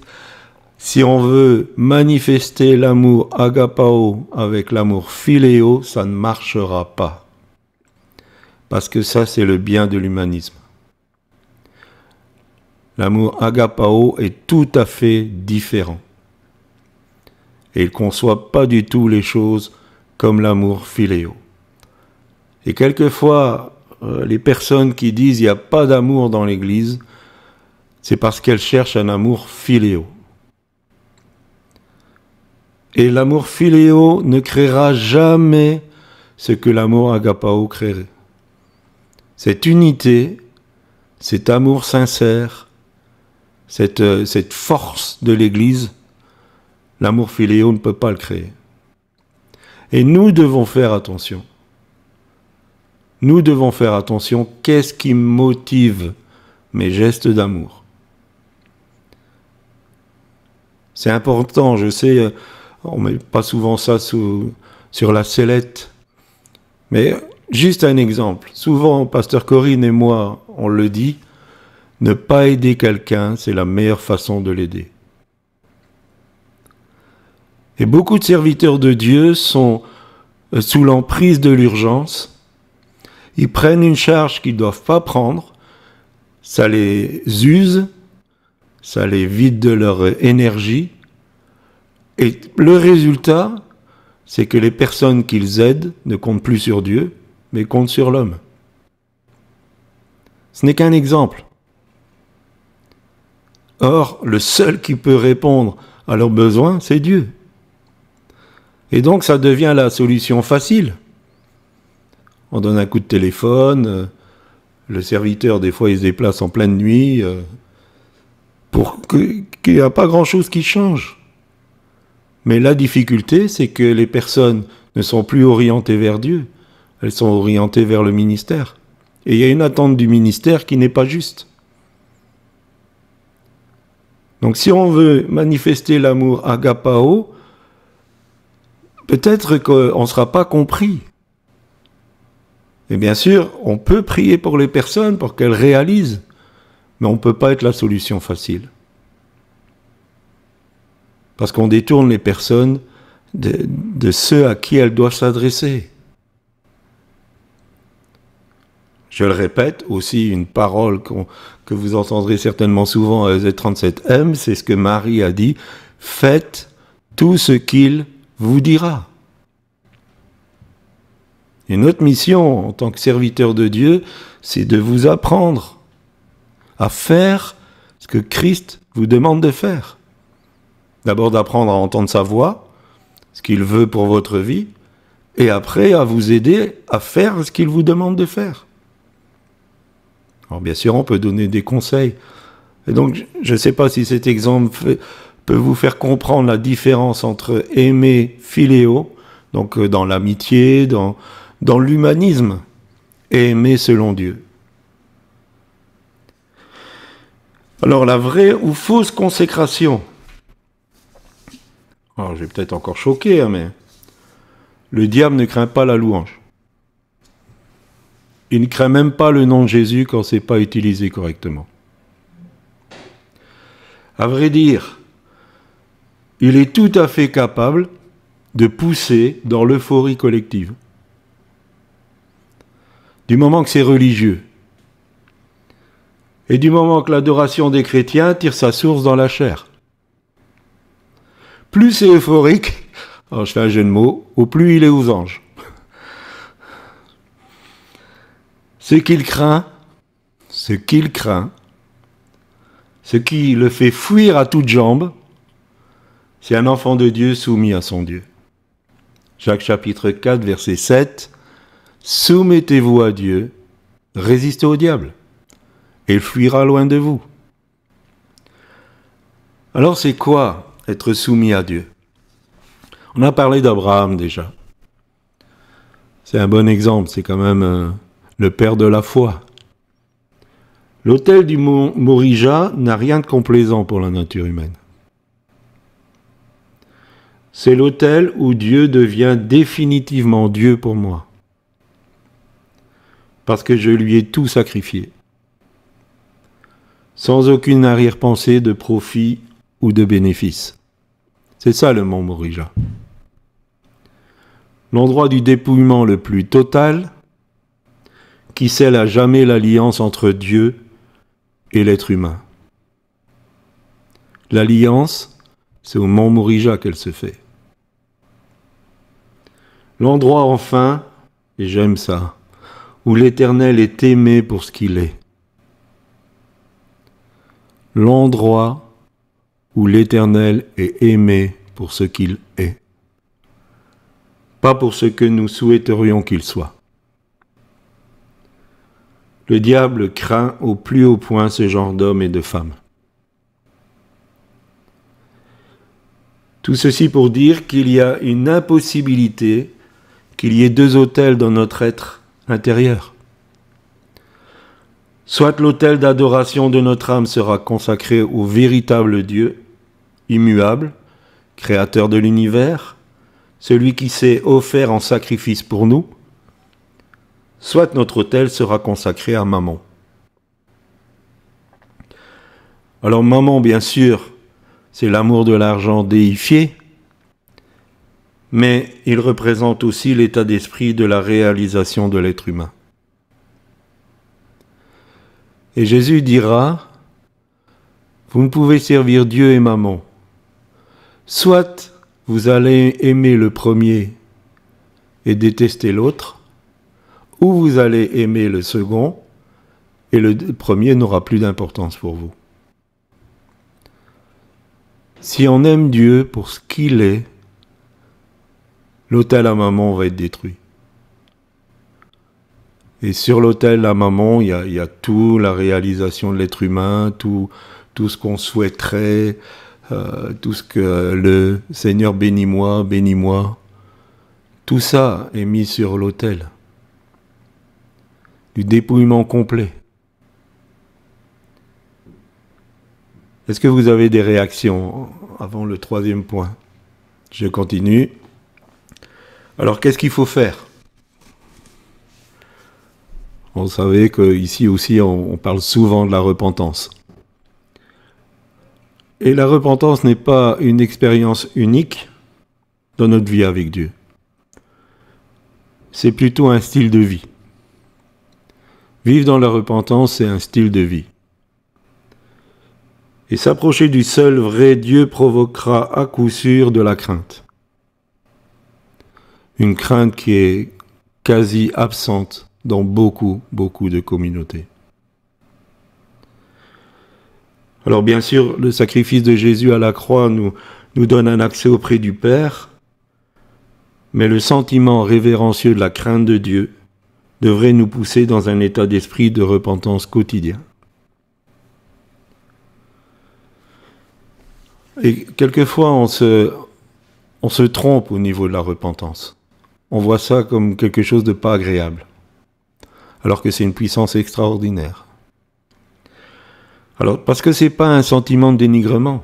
Si on veut manifester l'amour agapao avec l'amour philéo, ça ne marchera pas. Parce que ça, c'est le bien de l'humanisme. L'amour agapao est tout à fait différent. Et il ne conçoit pas du tout les choses comme l'amour philéo. Et quelquefois, les personnes qui disent il n'y a pas d'amour dans l'Église, c'est parce qu'elles cherchent un amour philéo. Et l'amour philéo ne créera jamais ce que l'amour agapao créerait. Cette unité, cet amour sincère, cette force de l'Église, l'amour philéo ne peut pas le créer. Et nous devons faire attention. Nous devons faire attention, qu'est-ce qui motive mes gestes d'amour? C'est important, je sais, on ne met pas souvent ça sur la sellette, mais juste un exemple. Souvent, Pasteur Corinne et moi, on le dit, ne pas aider quelqu'un, c'est la meilleure façon de l'aider. Et beaucoup de serviteurs de Dieu sont sous l'emprise de l'urgence. Ils prennent une charge qu'ils ne doivent pas prendre, ça les use, ça les vide de leur énergie, et le résultat, c'est que les personnes qu'ils aident ne comptent plus sur Dieu, mais comptent sur l'homme. Ce n'est qu'un exemple. Or, le seul qui peut répondre à leurs besoins, c'est Dieu. Et donc, ça devient la solution facile. On donne un coup de téléphone, le serviteur, des fois, il se déplace en pleine nuit, pour qu'il n'y a pas grand-chose qui change. Mais la difficulté, c'est que les personnes ne sont plus orientées vers Dieu, elles sont orientées vers le ministère. Et il y a une attente du ministère qui n'est pas juste. Donc si on veut manifester l'amour agapao, peut-être qu'on ne sera pas compris. Et bien sûr, on peut prier pour les personnes pour qu'elles réalisent, mais on ne peut pas être la solution facile. Parce qu'on détourne les personnes de ceux à qui elles doivent s'adresser. Je le répète, aussi une parole que vous entendrez certainement souvent à EZ37M, c'est ce que Marie a dit, « Faites tout ce qu'il vous dira ». Et notre mission en tant que serviteur de Dieu, c'est de vous apprendre à faire ce que Christ vous demande de faire. D'abord d'apprendre à entendre sa voix, ce qu'il veut pour votre vie, et après à vous aider à faire ce qu'il vous demande de faire. Alors bien sûr, on peut donner des conseils. Et donc, je ne sais pas si cet exemple peut vous faire comprendre la différence entre aimer philéo, donc dans l'amitié, dans l'humanisme, et aimer selon Dieu. Alors, la vraie ou fausse consécration. Alors, je vais peut-être encore choquer, mais le diable ne craint pas la louange. Il ne craint même pas le nom de Jésus quand ce n'est pas utilisé correctement. À vrai dire, il est tout à fait capable de pousser dans l'euphorie collective. Du moment que c'est religieux. Et du moment que l'adoration des chrétiens tire sa source dans la chair. Plus c'est euphorique, alors je fais un jeu de mots, au plus il est aux anges. Ce qu'il craint, Ce qui le fait fuir à toutes jambes, c'est un enfant de Dieu soumis à son Dieu. Jacques chapitre 4, verset 7. Soumettez-vous à Dieu, résistez au diable, et il fuira loin de vous. Alors c'est quoi être soumis à Dieu? On a parlé d'Abraham déjà. C'est un bon exemple, c'est quand même le père de la foi. L'autel du mont Morija n'a rien de complaisant pour la nature humaine. C'est l'autel où Dieu devient définitivement Dieu pour moi. Parce que je lui ai tout sacrifié. Sans aucune arrière-pensée de profit ou de bénéfice. C'est ça le mont Morija. L'endroit du dépouillement le plus total, qui scelle à jamais l'alliance entre Dieu et l'être humain. L'alliance, c'est au mont Morija qu'elle se fait. L'endroit enfin, et j'aime ça, où l'Éternel est aimé pour ce qu'il est. L'endroit où l'Éternel est aimé pour ce qu'il est. Pas pour ce que nous souhaiterions qu'il soit. Le diable craint au plus haut point ce genre d'hommes et de femmes. Tout ceci pour dire qu'il y a une impossibilité qu'il y ait deux autels dans notre être intérieur. Soit l'autel d'adoration de notre âme sera consacré au véritable Dieu, immuable, créateur de l'univers, celui qui s'est offert en sacrifice pour nous, soit notre autel sera consacré à Mammon. Alors Mammon, bien sûr, c'est l'amour de l'argent déifié, mais il représente aussi l'état d'esprit de la réalisation de l'être humain. Et Jésus dira, vous ne pouvez servir Dieu et Mammon. Soit vous allez aimer le premier et détester l'autre, ou vous allez aimer le second et le premier n'aura plus d'importance pour vous. Si on aime Dieu pour ce qu'il est, l'autel à Mammon va être détruit. Et sur l'autel à Mammon, il y a tout, la réalisation de l'être humain, tout ce qu'on souhaiterait, tout ce que le Seigneur bénis-moi, tout ça est mis sur l'autel. Du dépouillement complet. Est-ce que vous avez des réactions avant le troisième point? Je continue. Alors, qu'est-ce qu'il faut faire? Vous savez qu'ici aussi, on parle souvent de la repentance. Et la repentance n'est pas une expérience unique dans notre vie avec Dieu. C'est plutôt un style de vie. Vivre dans la repentance, c'est un style de vie. Et s'approcher du seul vrai Dieu provoquera à coup sûr de la crainte. Une crainte qui est quasi absente dans beaucoup de communautés. Alors bien sûr, le sacrifice de Jésus à la croix nous donne un accès auprès du Père, mais le sentiment révérencieux de la crainte de Dieu devrait nous pousser dans un état d'esprit de repentance quotidien. Et quelquefois, on se trompe au niveau de la repentance. On voit ça comme quelque chose de pas agréable, alors que c'est une puissance extraordinaire. Alors, parce que c'est pas un sentiment de dénigrement,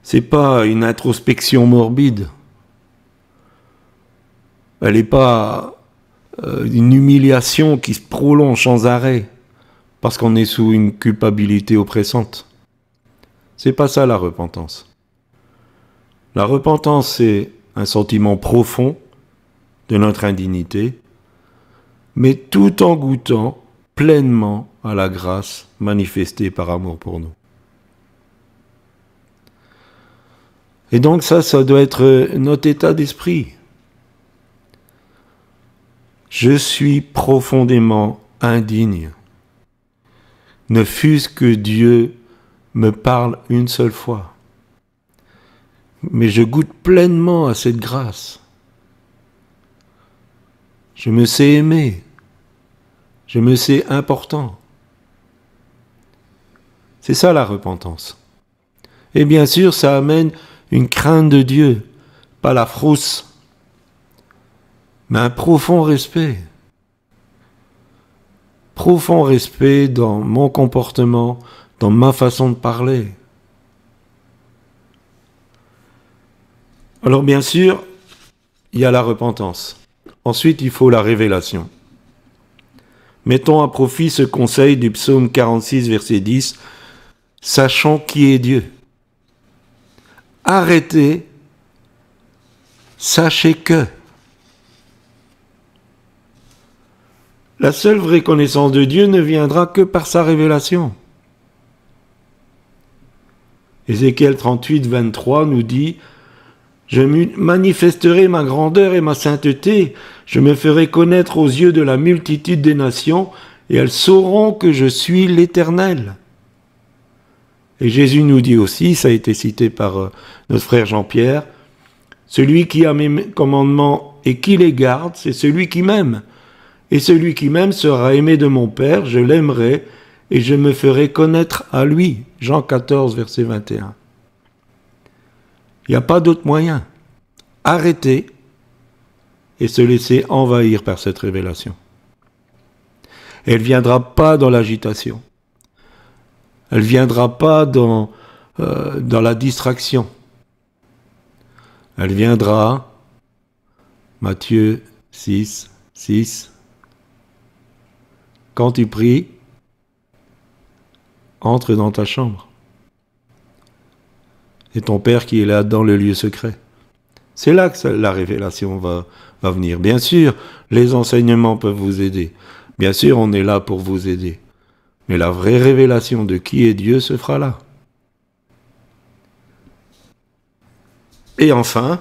c'est pas une introspection morbide, elle n'est pas une humiliation qui se prolonge sans arrêt, parce qu'on est sous une culpabilité oppressante. C'est pas ça la repentance. La repentance, c'est un sentiment profond de notre indignité, mais tout en goûtant pleinement à la grâce manifestée par amour pour nous. Et donc ça doit être notre état d'esprit. Je suis profondément indigne. ne fût-ce que Dieu me parle une seule fois. Mais je goûte pleinement à cette grâce. Je me sais aimé. Je me sais important. C'est ça la repentance. Et bien sûr, ça amène une crainte de Dieu, pas la frousse, mais un profond respect. Profond respect dans mon comportement, dans ma façon de parler. Alors bien sûr, il y a la repentance. Ensuite, il faut la révélation. Mettons à profit ce conseil du psaume 46, verset 10. Sachons qui est Dieu. Arrêtez, sachez que. La seule vraie connaissance de Dieu ne viendra que par sa révélation. Ézéchiel 38, 23 nous dit « Je manifesterai ma grandeur et ma sainteté, je me ferai connaître aux yeux de la multitude des nations, et elles sauront que je suis l'Éternel. » Et Jésus nous dit aussi, ça a été cité par notre frère Jean-Pierre, « Celui qui a mes commandements et qui les garde, c'est celui qui m'aime. Et celui qui m'aime sera aimé de mon Père, je l'aimerai et je me ferai connaître à lui. » Jean 14, verset 21. Il n'y a pas d'autre moyen. Arrêter et se laisser envahir par cette révélation. Elle ne viendra pas dans l'agitation. Elle ne viendra pas dans la distraction. Elle viendra, Matthieu 6, 6, quand tu pries, entre dans ta chambre. Et ton Père qui est là dans le lieu secret. C'est là que la révélation va venir. Bien sûr, les enseignements peuvent vous aider. Bien sûr, on est là pour vous aider. Mais la vraie révélation de qui est Dieu se fera là. Et enfin,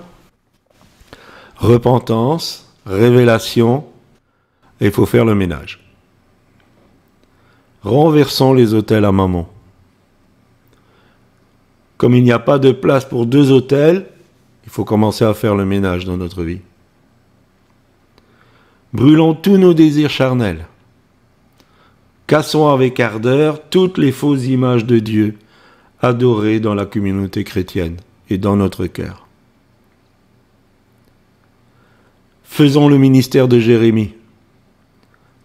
repentance, révélation, et il faut faire le ménage. Renversons les autels à Mammon. Comme il n'y a pas de place pour 2 autels, il faut commencer à faire le ménage dans notre vie. Brûlons tous nos désirs charnels. Cassons avec ardeur toutes les fausses images de Dieu adorées dans la communauté chrétienne et dans notre cœur. Faisons le ministère de Jérémie.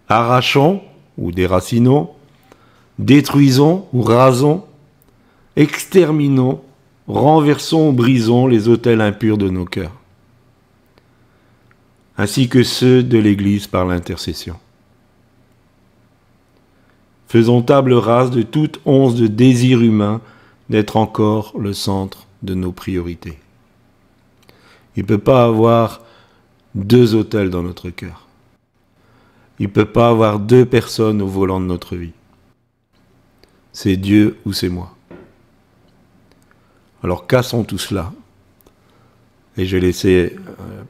Arrachons ou déracinons, détruisons ou rasons, exterminons, renversons ou brisons les autels impurs de nos cœurs, ainsi que ceux de l'Église par l'intercession. Faisons table rase de toute once de désir humain d'être encore le centre de nos priorités. Il ne peut pas avoir 2 autels dans notre cœur. Il ne peut pas avoir 2 personnes au volant de notre vie. C'est Dieu ou c'est moi. Alors cassons tout cela. Et je vais laisser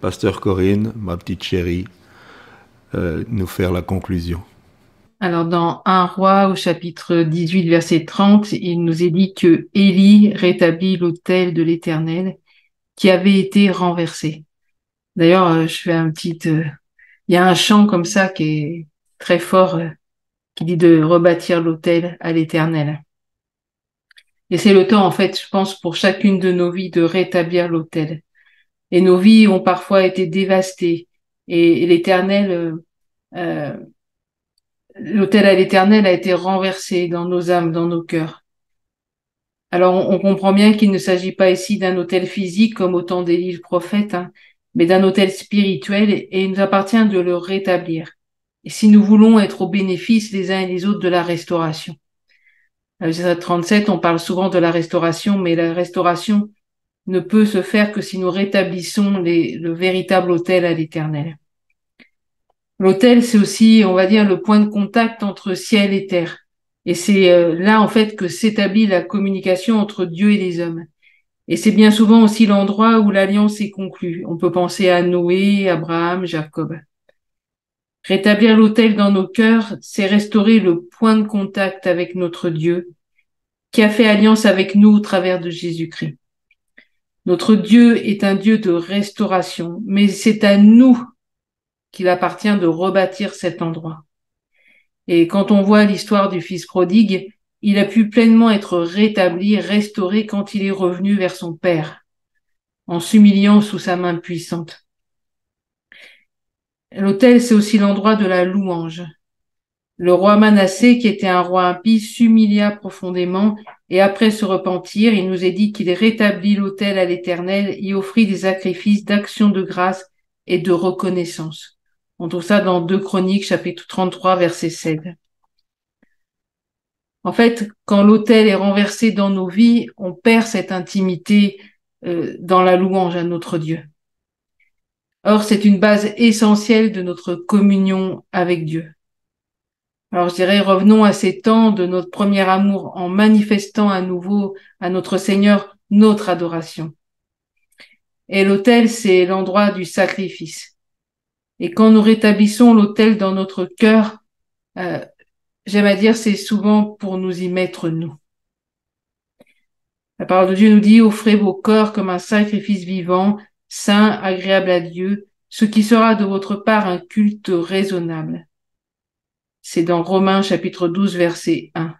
Pasteur Corinne, ma petite chérie, nous faire la conclusion. Alors, dans 1 Roi, au chapitre 18, verset 30, il nous est dit que Élie rétablit l'autel de l'Éternel qui avait été renversé. D'ailleurs, je fais il y a un chant comme ça qui est très fort, qui dit de rebâtir l'autel à l'Éternel. Et c'est le temps, en fait, je pense, pour chacune de nos vies de rétablir l'autel. Et nos vies ont parfois été dévastées. Et l'Éternel, l'autel à l'Éternel a été renversé dans nos âmes, dans nos cœurs. Alors, on comprend bien qu'il ne s'agit pas ici d'un autel physique comme au temps d'Élie le prophète, hein, mais d'un autel spirituel, et il nous appartient de le rétablir. Et si nous voulons être au bénéfice les uns et les autres de la restauration. À Genèse 37, on parle souvent de la restauration, mais la restauration ne peut se faire que si nous rétablissons le véritable autel à l'Éternel. L'autel, c'est aussi, on va dire, le point de contact entre ciel et terre. Et c'est là, en fait, que s'établit la communication entre Dieu et les hommes. Et c'est bien souvent aussi l'endroit où l'alliance est conclue. On peut penser à Noé, Abraham, Jacob. Rétablir l'autel dans nos cœurs, c'est restaurer le point de contact avec notre Dieu, qui a fait alliance avec nous au travers de Jésus-Christ. Notre Dieu est un Dieu de restauration, mais c'est à nous qu'il appartient de rebâtir cet endroit. Et quand on voit l'histoire du fils prodigue, il a pu pleinement être rétabli, restauré quand il est revenu vers son Père, en s'humiliant sous sa main puissante. L'autel, c'est aussi l'endroit de la louange. Le roi Manassé, qui était un roi impie, s'humilia profondément et après se repentir, il nous est dit qu'il rétablit l'autel à l'Éternel, y offrit des sacrifices d'action de grâce et de reconnaissance. On trouve ça dans 2 Chroniques, chapitre 33, verset 7. En fait, quand l'autel est renversé dans nos vies, on perd cette intimité dans la louange à notre Dieu. Or, c'est une base essentielle de notre communion avec Dieu. Alors, je dirais, revenons à ces temps de notre premier amour en manifestant à nouveau à notre Seigneur notre adoration. Et l'autel, c'est l'endroit du sacrifice. Et quand nous rétablissons l'autel dans notre cœur, j'aime à dire, c'est souvent pour nous y mettre nous. La parole de Dieu nous dit, offrez vos corps comme un sacrifice vivant, saint, agréable à Dieu, ce qui sera de votre part un culte raisonnable. C'est dans Romains chapitre 12, verset 1.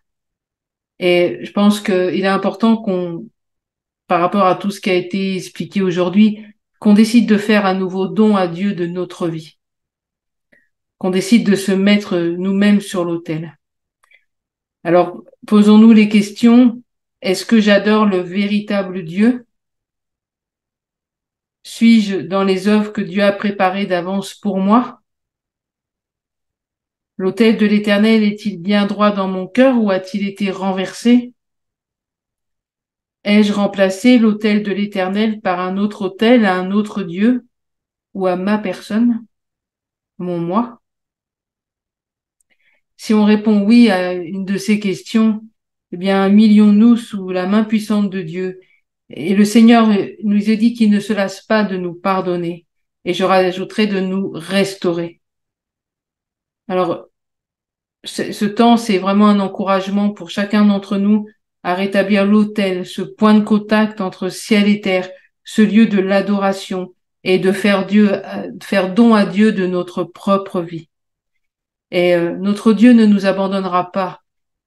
Et je pense qu'il est important par rapport à tout ce qui a été expliqué aujourd'hui, qu'on décide de faire un nouveau don à Dieu de notre vie. Qu'on décide de se mettre nous-mêmes sur l'autel. Alors, posons-nous les questions. Est-ce que j'adore le véritable Dieu? Suis-je dans les œuvres que Dieu a préparées d'avance pour moi? L'autel de l'Éternel est-il bien droit dans mon cœur ou a-t-il été renversé? Ai-je remplacé l'autel de l'Éternel par un autre autel à un autre Dieu ou à ma personne, mon moi? Si on répond oui à une de ces questions, eh bien, humilions-nous sous la main puissante de Dieu. Et le Seigneur nous a dit qu'il ne se lasse pas de nous pardonner. Et je rajouterai de nous restaurer. Alors, ce temps, c'est vraiment un encouragement pour chacun d'entre nous à rétablir l'autel, ce point de contact entre ciel et terre, ce lieu de l'adoration et de faire don à Dieu de notre propre vie. Et notre Dieu ne nous abandonnera pas,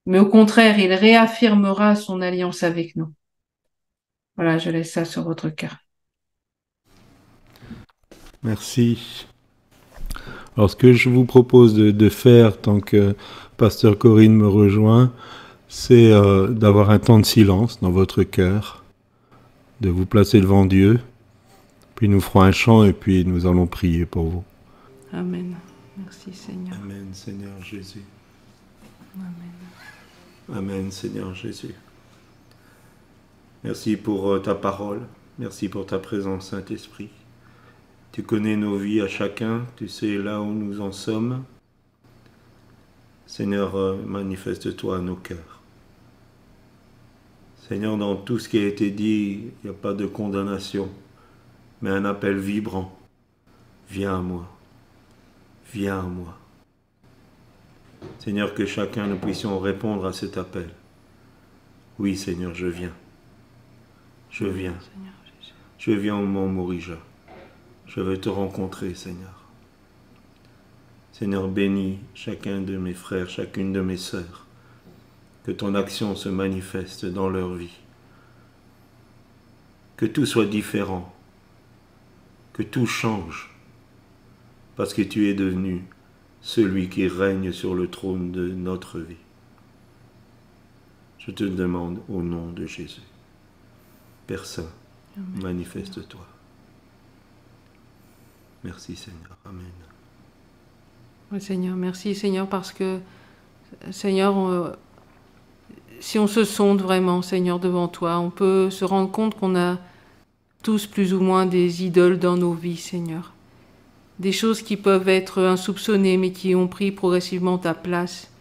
mais au contraire, il réaffirmera son alliance avec nous. Voilà, je laisse ça sur votre cœur. Merci. Alors, ce que je vous propose de faire, tant que Pasteur Corinne me rejoint, c'est d'avoir un temps de silence dans votre cœur, de vous placer devant Dieu, puis nous ferons un chant et puis nous allons prier pour vous. Amen. Merci Seigneur. Amen, Seigneur Jésus. Amen. Amen, Seigneur Jésus. Merci pour ta parole. Merci pour ta présence, Saint-Esprit. Tu connais nos vies à chacun. Tu sais là où nous en sommes. Seigneur, manifeste-toi à nos cœurs. Seigneur, dans tout ce qui a été dit, il n'y a pas de condamnation, mais un appel vibrant. Viens à moi. Viens à moi. Seigneur, que chacun nous puissions répondre à cet appel. Oui, Seigneur, je viens. Je viens. Je viens au Mont Morija. Je veux te rencontrer, Seigneur. Seigneur, bénis chacun de mes frères, chacune de mes sœurs. Que ton action se manifeste dans leur vie. Que tout soit différent. Que tout change. Parce que tu es devenu celui qui règne sur le trône de notre vie. Je te demande au nom de Jésus. Père Saint, manifeste-toi. Merci Seigneur. Amen. Oui Seigneur, merci Seigneur parce que Seigneur, si on se sonde vraiment Seigneur devant toi, on peut se rendre compte qu'on a tous plus ou moins des idoles dans nos vies Seigneur. Des choses qui peuvent être insoupçonnées mais qui ont pris progressivement ta place.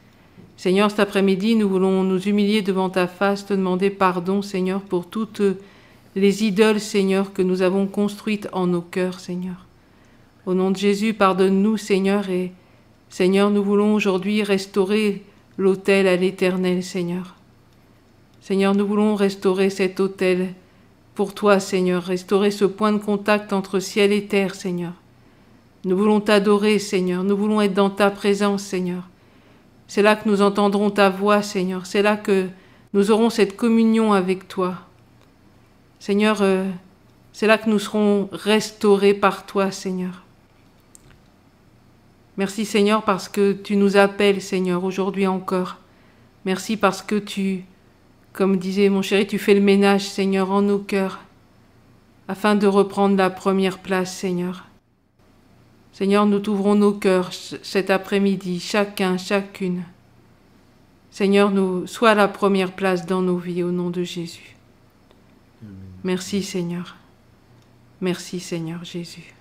Seigneur, cet après-midi, nous voulons nous humilier devant ta face, te demander pardon Seigneur pour toutes les idoles Seigneur que nous avons construites en nos cœurs Seigneur. Au nom de Jésus, pardonne-nous, Seigneur, et Seigneur, nous voulons aujourd'hui restaurer l'autel à l'Éternel, Seigneur. Seigneur, nous voulons restaurer cet autel pour toi, Seigneur, restaurer ce point de contact entre ciel et terre, Seigneur. Nous voulons t'adorer, Seigneur, nous voulons être dans ta présence, Seigneur. C'est là que nous entendrons ta voix, Seigneur, c'est là que nous aurons cette communion avec toi. Seigneur, c'est là que nous serons restaurés par toi, Seigneur. Merci, Seigneur, parce que tu nous appelles, Seigneur, aujourd'hui encore. Merci parce que tu, comme disait mon chéri, tu fais le ménage, Seigneur, en nos cœurs, afin de reprendre la première place, Seigneur. Seigneur, nous t'ouvrons nos cœurs cet après-midi, chacun, chacune. Seigneur, sois la première place dans nos vies, au nom de Jésus. Merci, Seigneur. Merci, Seigneur Jésus.